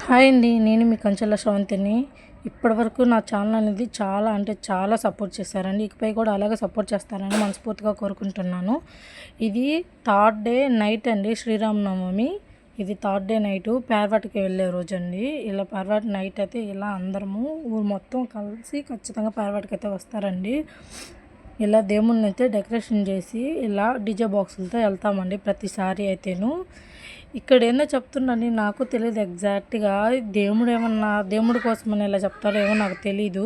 Hi అండి. నేను మీ కంచెల శ్రవంతిని. ఇప్పటివరకు నా ఛానల్ అనేది చాలా అంటే చాలా సపోర్ట్ చేశారండి. ఇకపై కూడా అలాగే సపోర్ట్ చేస్తారని మనస్ఫూర్తిగా కోరుకుంటున్నాను. ఇది థర్డ్ డే నైట్ అండి, శ్రీరామనవమి. ఇది థర్డ్ డే నైటు పేరవాటికి వెళ్ళే రోజండి. ఇలా పేరవాటి నైట్ అయితే ఇలా అందరము ఊరు మొత్తం కలిసి ఖచ్చితంగా పేరవాటికి అయితే వస్తారండి. ఇలా దేవుళ్ళని అయితే డెకరేషన్ చేసి ఇలా డీజే బాక్సులతో వెళ్తామండి ప్రతిసారి అయితేను. ఇక్కడ ఏందో చెప్తున్నాను, నాకు తెలియదు ఎగ్జాక్ట్గా దేవుడి కోసమని ఇలా చెప్తారో ఏమో నాకు తెలీదు.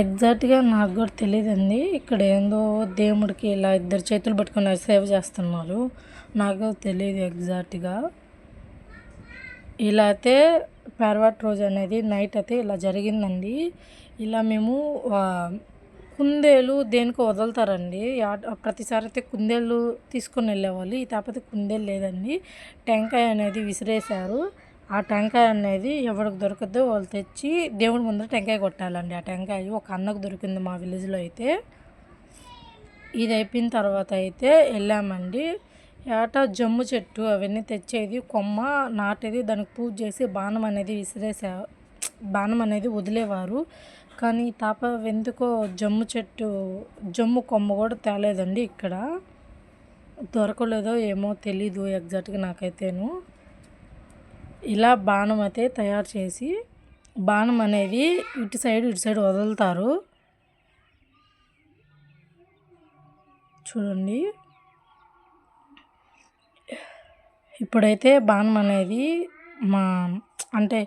ఎగ్జాక్ట్గా నాకు కూడా తెలియదండి. ఇక్కడ ఏందో దేవుడికి ఇలా ఇద్దరు చేతులు పట్టుకుని సేవ చేస్తున్నారు. నాకు తెలియదు ఎగ్జాక్ట్గా. ఇలా అయితే పేరవాటి రోజు అనేది నైట్ అయితే ఇలా జరిగిందండి. ఇలా మేము కుందేలు దేనికో వదులుతారండి. ప్రతిసారి అయితే కుందేళ్ళు తీసుకొని వెళ్ళేవాళ్ళు. ఈ కాకపోతే కుందేలు లేదండి, టెంకాయ అనేది విసిరేశారు. ఆ టెంకాయ అనేది ఎవరికి దొరకద్దో వాళ్ళు తెచ్చి దేవుడి ముందర టెంకాయ కొట్టాలండి. ఆ టెంకాయ ఒక అన్నకు దొరికింది మా విలేజ్లో అయితే. ఇది అయిపోయిన తర్వాత అయితే వెళ్ళామండి. ఏటా జమ్ము చెట్టు అవన్నీ తెచ్చేది, కొమ్మ నాటేది, దానికి పూజ చేసి బాణం అనేది వదిలేవారు. కానీ తాప ఎందుకో జమ్ము కొమ్మ కూడా తేలేదండి. ఇక్కడ దొరకలేదో ఏమో తెలీదు ఎగ్జాక్ట్గా నాకైతేను. ఇలా బాణం అయితే తయారు చేసి బాణం అనేది ఇటు సైడ్ వదులుతారు చూడండి. ఇప్పుడైతే బాణం అనేది అంటే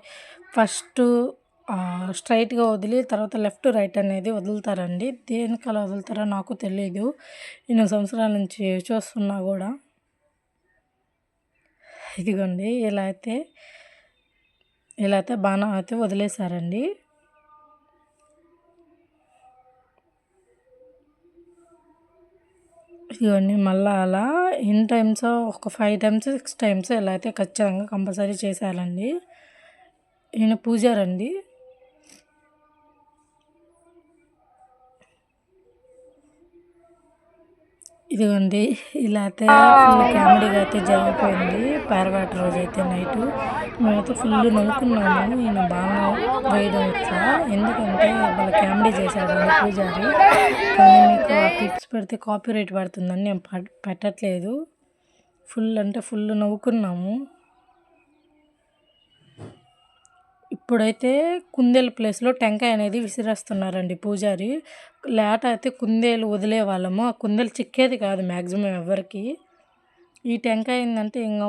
ఫస్ట్ స్ట్రైట్గా వదిలి తర్వాత లెఫ్ట్ రైట్ అనేది వదులుతారండి. దేనికి అలా వదులుతారో నాకు తెలియదు. 8 సంవత్సరాల నుంచి చూస్తున్నా కూడా. ఇదిగోండి ఇలా అయితే బాణం అయితే వదిలేశారండి. ఇవన్నీ మళ్ళీ అలా ఎన్ని టైమ్స్, ఒక 5 టైమ్స్ 6 టైమ్స్ ఇలా అయితే ఖచ్చితంగా కంపల్సరీ చేశారండి. ఈయన పూజారండి. ఇదిగోండి ఇలా అయితే ఫుల్ కామెడీగా అయితే జరిగిపోయింది పేరవాటి రోజు అయితే నైటు. మేమైతే ఫుల్ నవ్వుకున్నాము ఈయన బాగా వేయడం ఇట్లా, ఎందుకంటే వాళ్ళ కామెడీ చేశాడు పూజారి. కానీ మీకు ఆ క్లిప్స్ పెడితే కాపీరైట్ పడుతుందని నేను పెట్టట్లేదు. ఫుల్ అంటే ఫుల్ నవ్వుకున్నాము. ఇప్పుడైతే కుందేలు ప్లేస్లో టెంకాయ అనేది విసిరేస్తున్నారండి పూజారి. లేట అయితే కుందేలు వదిలే వాళ్ళము, ఆ కుందేలు చిక్కేది కాదు మ్యాక్సిమం ఎవరికి. ఈ టెంకాయ ఏంటంటే ఇంకా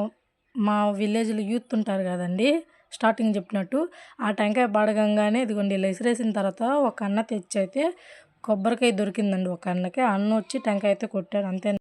మా విలేజ్లో యూత్ ఉంటారు కదండి, స్టార్టింగ్ చెప్పినట్టు ఆ టెంకాయ పడగంగానే ఇదిగోండి ఇలా విసిరేసిన తర్వాత ఒక అన్న తెచ్చి అయితే కొబ్బరికాయ దొరికిందండి. ఒక అన్నకి అన్న వచ్చి టెంకాయ అయితే కొట్టాడు అంతే.